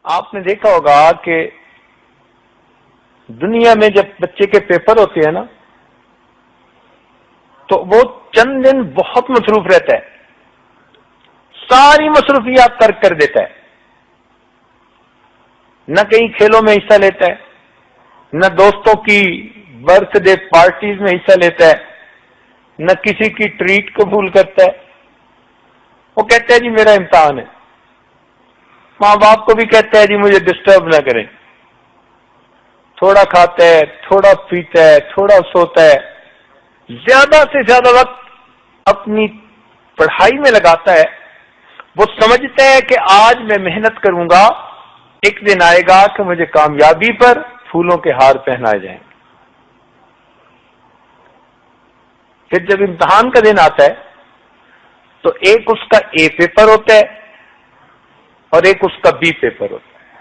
آپ نے دیکھا ہوگا کہ دنیا میں جب بچے کے پیپر ہوتے ہیں نا تو وہ چند دن بہت مصروف رہتا ہے، ساری مصروفیات ترک کر دیتا ہے، نہ کہیں کھیلوں میں حصہ لیتا ہے، نہ دوستوں کی برتھ ڈے پارٹیز میں حصہ لیتا ہے، نہ کسی کی ٹریٹ قبول کرتا ہے۔ وہ کہتا ہے جی میرا امتحان ہے، ماں باپ کو بھی کہتا ہے جی مجھے ڈسٹرب نہ کریں، تھوڑا کھاتا ہے، تھوڑا پیتا ہے، تھوڑا سوتا ہے، زیادہ سے زیادہ وقت اپنی پڑھائی میں لگاتا ہے۔ وہ سمجھتا ہے کہ آج میں محنت کروں گا، ایک دن آئے گا کہ مجھے کامیابی پر پھولوں کے ہار پہنائے جائیں گے۔ پھر جب امتحان کا دن آتا ہے تو ایک اس کا اے پیپر ہوتا ہے اور ایک اس کا بی پیپر ہوتا ہے،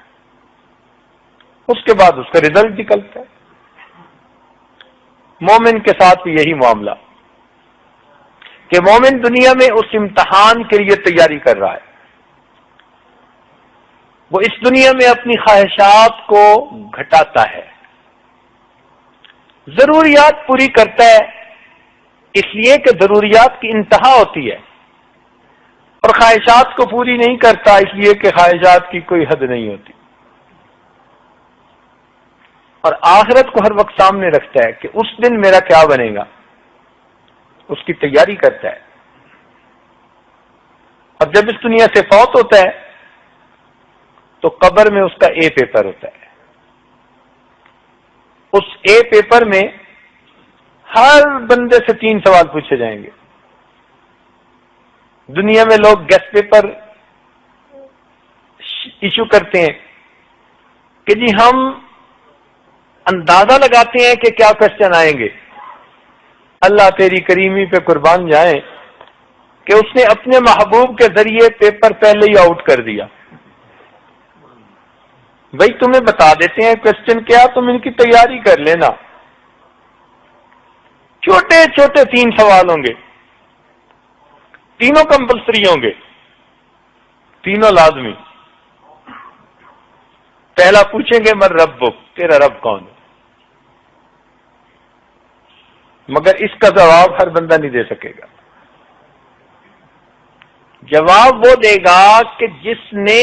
اس کے بعد اس کا رزلٹ نکلتا ہے۔ مومن کے ساتھ بھی یہی معاملہ کہ مومن دنیا میں اس امتحان کے لیے تیاری کر رہا ہے، وہ اس دنیا میں اپنی خواہشات کو گھٹاتا ہے، ضروریات پوری کرتا ہے، اس لیے کہ ضروریات کی انتہا ہوتی ہے، اور خواہشات کو پوری نہیں کرتا اس لیے کہ خواہشات کی کوئی حد نہیں ہوتی، اور آخرت کو ہر وقت سامنے رکھتا ہے کہ اس دن میرا کیا بنے گا، اس کی تیاری کرتا ہے۔ اور جب اس دنیا سے فوت ہوتا ہے تو قبر میں اس کا اے پیپر ہوتا ہے، اس اے پیپر میں ہر بندے سے 3 سوال پوچھے جائیں گے۔ دنیا میں لوگ گیسٹ پیپر ایشو کرتے ہیں کہ جی ہم اندازہ لگاتے ہیں کہ کیا کوشچن آئیں گے، اللہ تیری کریمی پہ قربان جائیں کہ اس نے اپنے محبوب کے ذریعے پیپر پہلے ہی آؤٹ کر دیا۔ بھائی تمہیں بتا دیتے ہیں کوشچن کیا، تم ان کی تیاری کر لینا، چھوٹے چھوٹے 3 سوال ہوں گے، تینوں کمپلسری ہوں گے، تینوں لازمی۔ پہلا پوچھیں گے من ربک، تیرا رب کون ہے، مگر اس کا جواب ہر بندہ نہیں دے سکے گا۔ جواب وہ دے گا کہ جس نے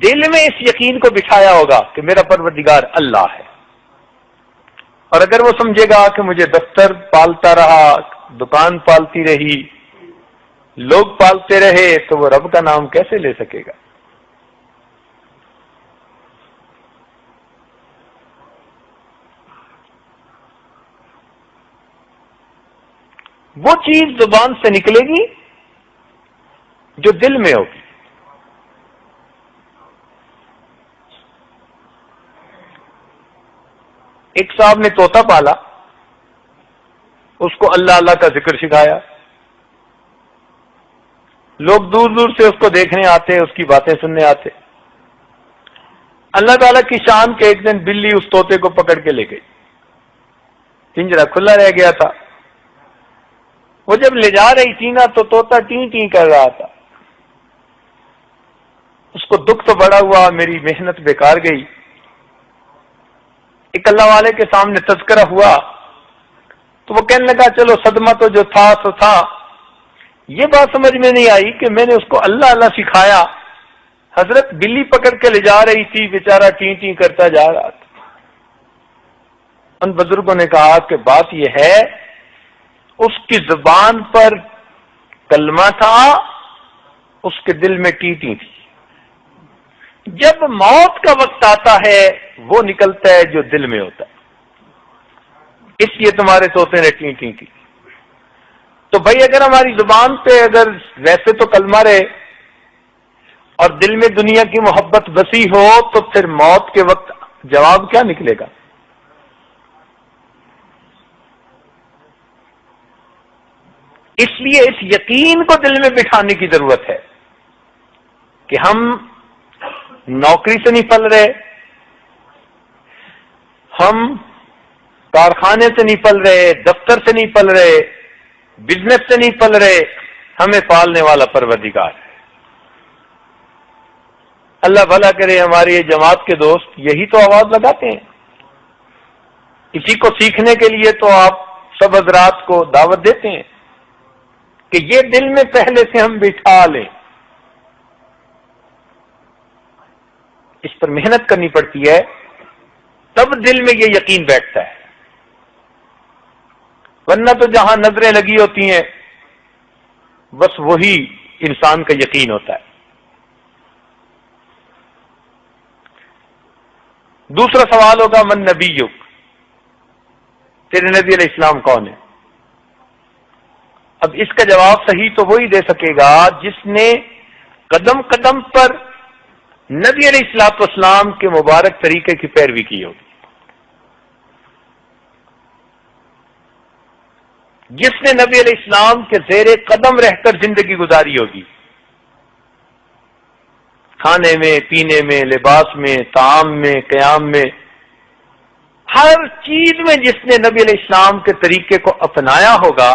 دل میں اس یقین کو بٹھایا ہوگا کہ میرا پروردگار اللہ ہے، اور اگر وہ سمجھے گا کہ مجھے دفتر پالتا رہا، دکان پالتی رہی، لوگ پالتے رہے، تو وہ رب کا نام کیسے لے سکے گا؟ وہ چیز زبان سے نکلے گی جو دل میں ہوگی۔ ایک صاحب نے طوطا پالا، اس کو اللہ اللہ کا ذکر سکھایا، لوگ دور دور سے اس کو دیکھنے آتے، اس کی باتیں سننے آتے۔ اللہ تعالیٰ کی شان کے ایک دن بلی اس طوطے کو پکڑ کے لے گئی، پنجرا کھلا رہ گیا تھا، وہ جب لے جا رہی تھی نا تو طوطا ٹیں ٹیں کر رہا تھا، اس کو دکھ تو بڑا ہوا، میری محنت بیکار گئی۔ ایک اللہ والے کے سامنے تذکرہ ہوا تو وہ کہنے لگا چلو صدمہ تو جو تھا سو تھا، یہ بات سمجھ میں نہیں آئی کہ میں نے اس کو اللہ اللہ سکھایا، حضرت بلی پکڑ کے لے جا رہی تھی، بیچارہ ٹیں ٹیں کرتا جا رہا تھا۔ ان بزرگوں نے کہا کہ بات یہ ہے اس کی زبان پر کلمہ تھا، اس کے دل میں ٹیں ٹیں تھی۔ جب موت کا وقت آتا ہے وہ نکلتا ہے جو دل میں ہوتا ہے، اس لیے تمہارے طوطے نے ٹیں ٹیں کی۔ تو بھائی اگر ہماری زبان پہ اگر ویسے تو کلمہ رہے اور دل میں دنیا کی محبت وسیع ہو تو پھر موت کے وقت جواب کیا نکلے گا؟ اس لیے اس یقین کو دل میں بٹھانے کی ضرورت ہے کہ ہم نوکری سے نہیں پل رہے، ہم کارخانے سے نہیں پل رہے، دفتر سے نہیں پل رہے، بزنس سے نہیں پل رہے، ہمیں پالنے والا پروردگار ہے۔ اللہ بھلا کرے ہمارے یہ جماعت کے دوست یہی تو آواز لگاتے ہیں. اسی کو سیکھنے کے لیے تو آپ سب حضرات کو دعوت دیتے ہیں کہ یہ دل میں پہلے سے ہم بٹھا لیں. اس پر محنت کرنی پڑتی ہے تب دل میں یہ یقین بیٹھتا ہے، ورنہ تو جہاں نظریں لگی ہوتی ہیں بس وہی انسان کا یقین ہوتا ہے. دوسرا سوال ہوگا من نبیک، تیرے نبی علیہ السلام کون ہے؟ اب اس کا جواب صحیح تو وہی دے سکے گا جس نے قدم قدم پر نبی علیہ الصلوۃ والسلام کے مبارک طریقے کی پیروی کی ہوگی، جس نے نبی علیہ السلام کے زیر قدم رہ کر زندگی گزاری ہوگی، کھانے میں، پینے میں، لباس میں، طعام میں، قیام میں، ہر چیز میں جس نے نبی علیہ السلام کے طریقے کو اپنایا ہوگا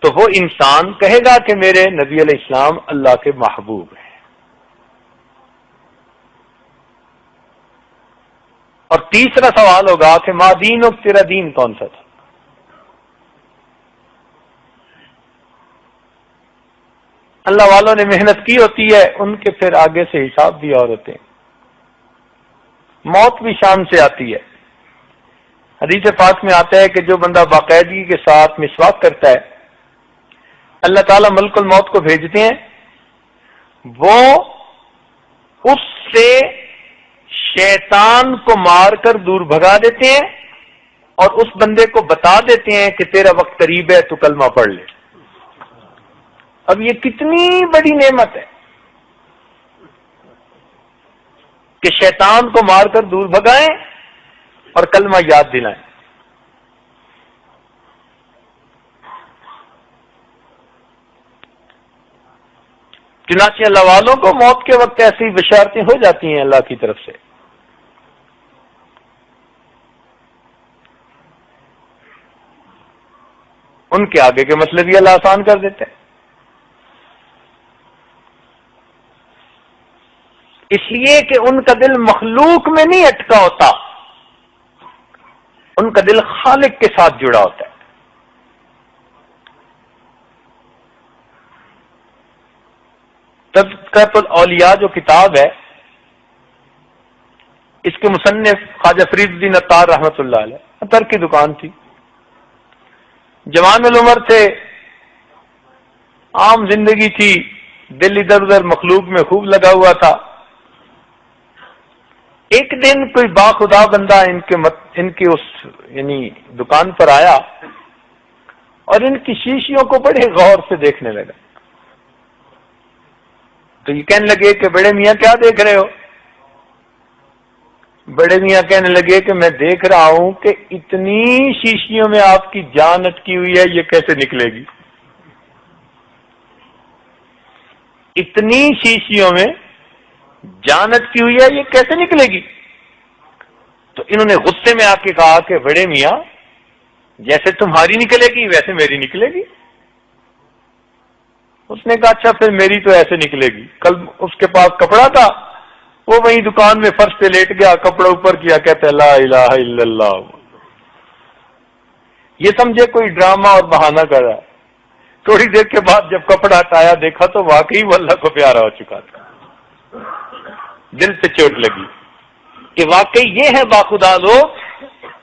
تو وہ انسان کہے گا کہ میرے نبی علیہ السلام اللہ کے محبوب ہیں. اور تیسرا سوال ہوگا کہ ما دینک، تیرا دین کون سا تھا؟ اللہ والوں نے محنت کی ہوتی ہے، ان کے پھر آگے سے حساب بھی اور ہوتے ہیں. موت بھی شام سے آتی ہے. حدیث پاک میں آتا ہے کہ جو بندہ باقاعدگی کے ساتھ مسواک کرتا ہے اللہ تعالیٰ ملک الموت کو بھیجتے ہیں، وہ اس سے شیطان کو مار کر دور بھگا دیتے ہیں اور اس بندے کو بتا دیتے ہیں کہ تیرا وقت قریب ہے، تو کلمہ پڑھ لے. اب یہ کتنی بڑی نعمت ہے کہ شیطان کو مار کر دور بھگائیں اور کلمہ یاد دلائیں. چنانچہ اللہ والوں کو موت کے وقت ایسی بشارتیں ہو جاتی ہیں اللہ کی طرف سے. ان کے آگے کے مسئلے بھی اللہ آسان کر دیتے ہیں. اس لیے کہ ان کا دل مخلوق میں نہیں اٹکا ہوتا، ان کا دل خالق کے ساتھ جڑا ہوتا ہے. تذکرۃ الاولیاء جو کتاب ہے اس کے مصنف خواجہ فرید الدین عطار رحمۃ اللہ علیہ، عطر کی دکان تھی، جوان العمر تھے، عام زندگی تھی، دل ادھر ادھر مخلوق میں خوب لگا ہوا تھا. ایک دن کوئی باخدا بندہ ان کی اس یعنی دکان پر آیا اور ان کی شیشیوں کو بڑے غور سے دیکھنے لگا. تو یہ کہنے لگے کہ بڑے میاں کیا دیکھ رہے ہو؟ بڑے میاں کہنے لگے کہ میں دیکھ رہا ہوں کہ اتنی شیشیوں میں آپ کی جان اٹکی ہوئی ہے، یہ کیسے نکلے گی؟ اتنی شیشیوں میں جان اٹکی ہوئی ہے، یہ کیسے نکلے گی؟ تو انہوں نے غصے میں آ کے کہا کہ بڑے میاں جیسے تمہاری نکلے گی ویسے میری نکلے گی. اس نے کہا اچھا پھر میری تو ایسے نکلے گی. کل اس کے پاس کپڑا تھا، وہ وہیں دکان میں فرش پہ لیٹ گیا، کپڑا اوپر کیا، کہتے لا الہ الا اللہ. یہ سمجھے کوئی ڈرامہ اور بہانہ کر رہا ہے. تھوڑی دیر کے بعد جب کپڑا ہٹایا دیکھا تو واقعی وہ اللہ کو پیارا ہو چکا تھا. دل سے چوٹ لگی کہ واقعی یہ ہے باخدا لوگ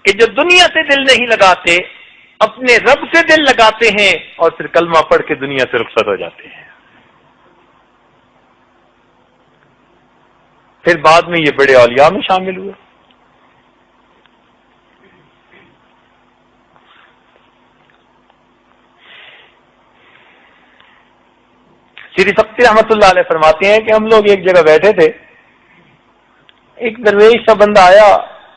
کہ جو دنیا سے دل نہیں لگاتے، اپنے رب سے دل لگاتے ہیں اور پھر کلمہ پڑھ کے دنیا سے رخصت ہو جاتے ہیں. پھر بعد میں یہ بڑے اولیاء میں شامل ہوئے. سری سکتی رحمت اللہ علیہ فرماتے ہیں کہ ہم لوگ ایک جگہ بیٹھے تھے، ایک درویش سا بندہ آیا،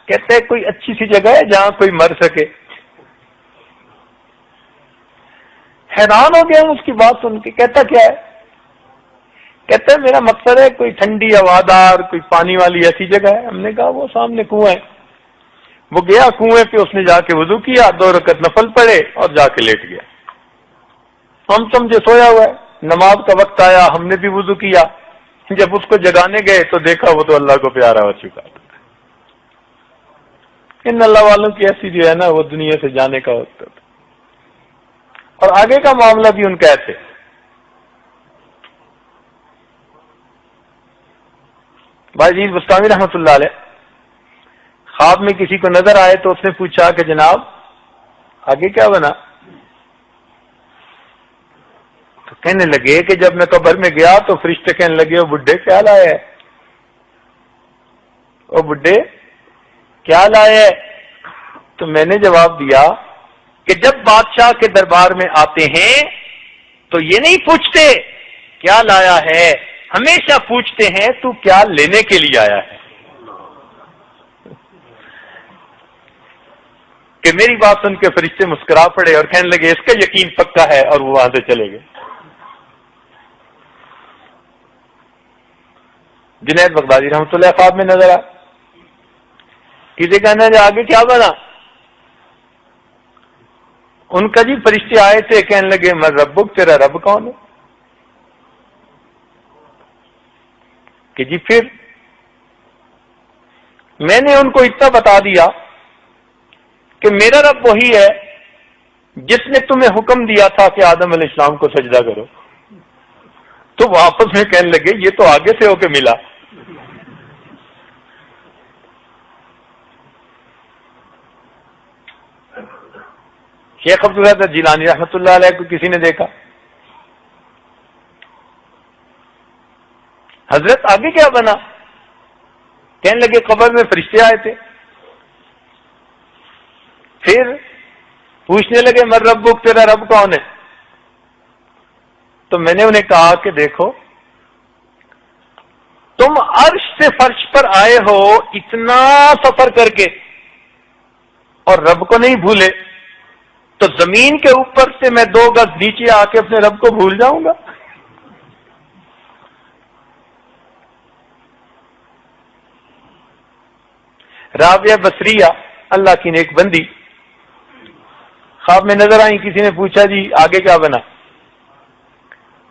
کہتے ہیں کوئی اچھی سی جگہ ہے جہاں کوئی مر سکے. حیران ہو گیا ہم اس کی بات سن کے. کہتا کیا ہے؟ کہتا ہے میرا مقصد ہے کوئی ٹھنڈی ہوادار کوئی پانی والی ایسی جگہ ہے. ہم نے کہا وہ سامنے کنواں ہے. وہ گیا کنویں پہ، اس نے جا کے وضو کیا، 2 رکعت نفل پڑھے اور جا کے لیٹ گیا. ہم سمجھے سویا ہوا ہے. نماز کا وقت آیا، ہم نے بھی وضو کیا، جب اس کو جگانے گئے تو دیکھا وہ تو اللہ کو پیارا ہو چکا تھا. ان اللہ والوں کی ایسی جو ہے نا وہ دنیا سے جانے کا وقت تھا. اور آگے کا معاملہ بھی ان کا ایسے. بھائی عزیز بستامی رحمۃ اللہ علیہ خواب میں کسی کو نظر آئے تو اس نے پوچھا کہ جناب آگے کیا بنا؟ تو کہنے لگے کہ جب میں قبر میں گیا تو فرشتے کہنے لگے وہ بڈھے کیا لائے ہے، وہ بڈھے کیا لائے ہے؟ تو میں نے جواب دیا کہ جب بادشاہ کے دربار میں آتے ہیں تو یہ نہیں پوچھتے کیا لایا ہے، ہمیشہ پوچھتے ہیں تو کیا لینے کے لیے آیا ہے. کہ میری بات سن کے فرشتے مسکرا پڑے اور کہنے لگے اس کا یقین پکا ہے، اور وہ وہاں سے چلے گئے. جنید بغدادی رحمۃ اللہ خواب میں نظر آ کسی کہنا ہے آگے کیا بنا؟ ان کا جی فرشتے آئے تھے کہنے لگے میں ربک، تیرا رب کون ہے؟ کہ جی پھر میں نے ان کو اتنا بتا دیا کہ میرا رب وہی ہے جس نے تمہیں حکم دیا تھا کہ آدم علیہ السلام کو سجدہ کرو. تو واپس میں کہنے لگے یہ تو آگے سے ہو کے ملا. شیخ عبدالقادر جیلانی رحمۃ اللہ علیہ کو کسی نے دیکھا، حضرت آگے کیا بنا؟ کہنے لگے قبر میں فرشتے آئے تھے، پھر پوچھنے لگے مر ربک، تیرا رب کون ہے؟ تو میں نے انہیں کہا کہ دیکھو تم عرش سے فرش پر آئے ہو اتنا سفر کر کے اور رب کو نہیں بھولے، تو زمین کے اوپر سے میں 2 گز نیچے آ کے اپنے رب کو بھول جاؤں گا؟ رابعہ بصریہ اللہ کی نیک بندی خواب میں نظر آئی. کسی نے پوچھا جی آگے کیا بنا؟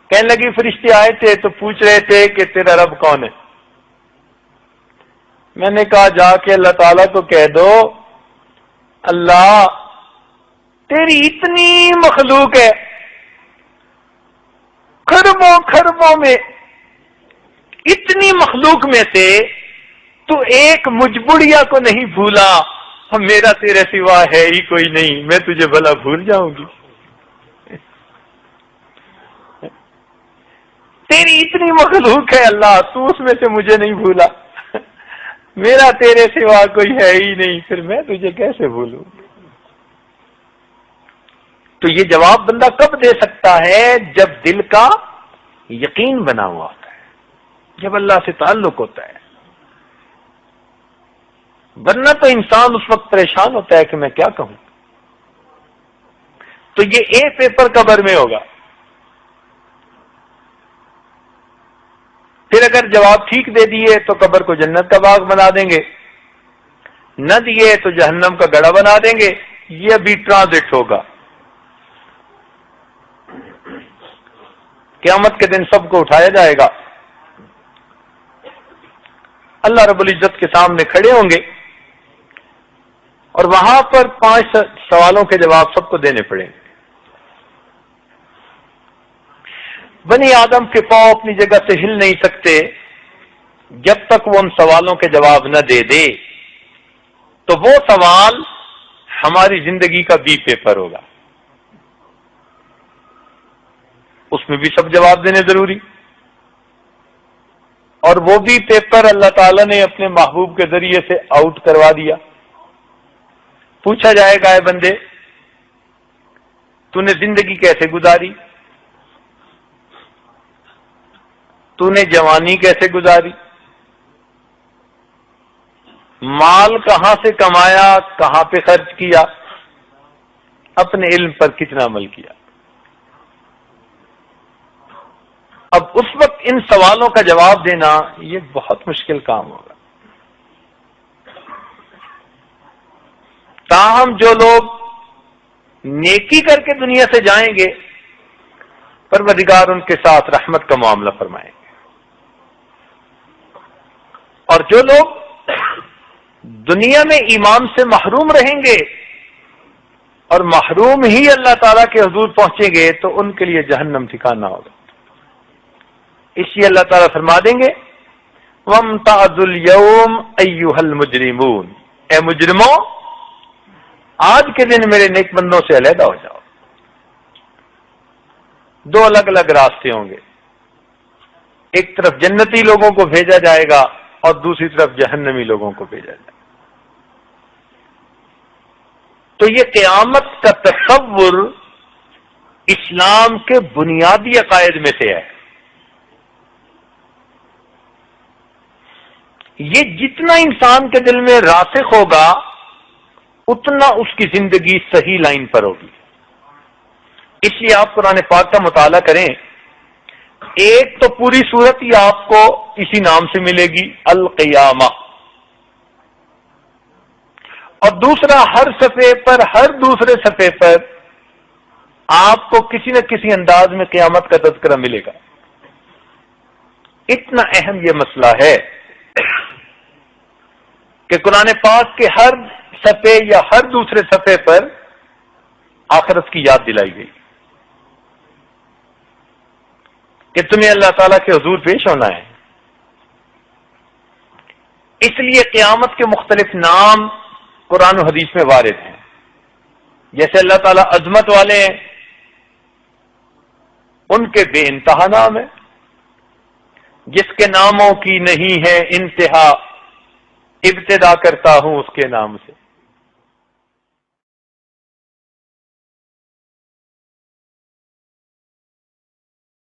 کہنے لگی فرشتے آئے تھے تو پوچھ رہے تھے کہ تیرا رب کون ہے. میں نے کہا جا کے اللہ تعالیٰ کو کہہ دو اللہ تیری اتنی مخلوق ہے، خربوں خربوں میں اتنی مخلوق میں سے تو ایک مجبوریہ کو نہیں بھولا، میرا تیرے سوا ہے ہی کوئی نہیں، میں تجھے بھلا بھول جاؤں گی؟ تیری اتنی مخلوق ہے اللہ، تو اس میں سے مجھے نہیں بھولا، میرا تیرے سوا کوئی ہے ہی نہیں، پھر میں تجھے کیسے بھولوں؟ تو یہ جواب بندہ کب دے سکتا ہے؟ جب دل کا یقین بنا ہوا ہوتا ہے، جب اللہ سے تعلق ہوتا ہے. ورنہ تو انسان اس وقت پریشان ہوتا ہے کہ میں کیا کہوں. تو یہ اے پیپر قبر میں ہوگا. پھر اگر جواب ٹھیک دے دیے تو قبر کو جنت کا باغ بنا دیں گے، نہ دیے تو جہنم کا گڑھا بنا دیں گے. یہ ابھی ٹرانزٹ ہوگا. قیامت کے دن سب کو اٹھایا جائے گا، اللہ رب العزت کے سامنے کھڑے ہوں گے اور وہاں پر 5 سوالوں کے جواب سب کو دینے پڑیں گے. بنی آدم کے پاؤں اپنی جگہ سے ہل نہیں سکتے جب تک وہ ان سوالوں کے جواب نہ دے دے. تو وہ سوال ہماری زندگی کا بی پیپر ہوگا، اس میں بھی سب جواب دینے ضروری. اور وہ بھی پیپر اللہ تعالیٰ نے اپنے محبوب کے ذریعے سے آؤٹ کروا دیا. پوچھا جائے گا اے بندے تو نے زندگی کیسے گزاری، تو نے جوانی کیسے گزاری، مال کہاں سے کمایا، کہاں پہ خرچ کیا، اپنے علم پر کتنا عمل کیا. اب اس وقت ان سوالوں کا جواب دینا یہ بہت مشکل کام ہوگا. تاہم جو لوگ نیکی کر کے دنیا سے جائیں گے پروردگار ان کے ساتھ رحمت کا معاملہ فرمائیں گے. اور جو لوگ دنیا میں ایمان سے محروم رہیں گے اور محروم ہی اللہ تعالیٰ کے حضور پہنچیں گے تو ان کے لیے جہنم ٹھکانہ ہوگا. اس لیے اللہ تعالیٰ فرما دیں گے وَامْتَازُوا الْيَوْمَ أَيُّهَا الْمُجْرِمُونَ، اے مجرموں آج کے دن میرے نیک بندوں سے علیحدہ ہو جاؤ. دو الگ الگ راستے ہوں گے، ایک طرف جنتی لوگوں کو بھیجا جائے گا اور دوسری طرف جہنمی لوگوں کو بھیجا جائے گا. تو یہ قیامت کا تصور اسلام کے بنیادی عقائد میں سے ہے. یہ جتنا انسان کے دل میں راسخ ہوگا اتنا اس کی زندگی صحیح لائن پر ہوگی. اس لیے آپ قرآن پاک کا مطالعہ کریں، ایک تو پوری صورت ہی آپ کو اسی نام سے ملے گی القیامہ، اور دوسرا ہر صفحے پر، ہر دوسرے صفحے پر آپ کو کسی نہ کسی انداز میں قیامت کا تذکرہ ملے گا. اتنا اہم یہ مسئلہ ہے کہ قرآن پاک کے ہر صفحے یا ہر دوسرے صفحے پر آخرت کی یاد دلائی گئی کہ تمہیں اللہ تعالیٰ کے حضور پیش ہونا ہے. اس لیے قیامت کے مختلف نام قرآن و حدیث میں وارد ہیں. جیسے اللہ تعالیٰ عظمت والے ہیں، ان کے بے انتہا نام ہیں. جس کے ناموں کی نہیں ہے انتہا، ابتدا کرتا ہوں اس کے نام سے.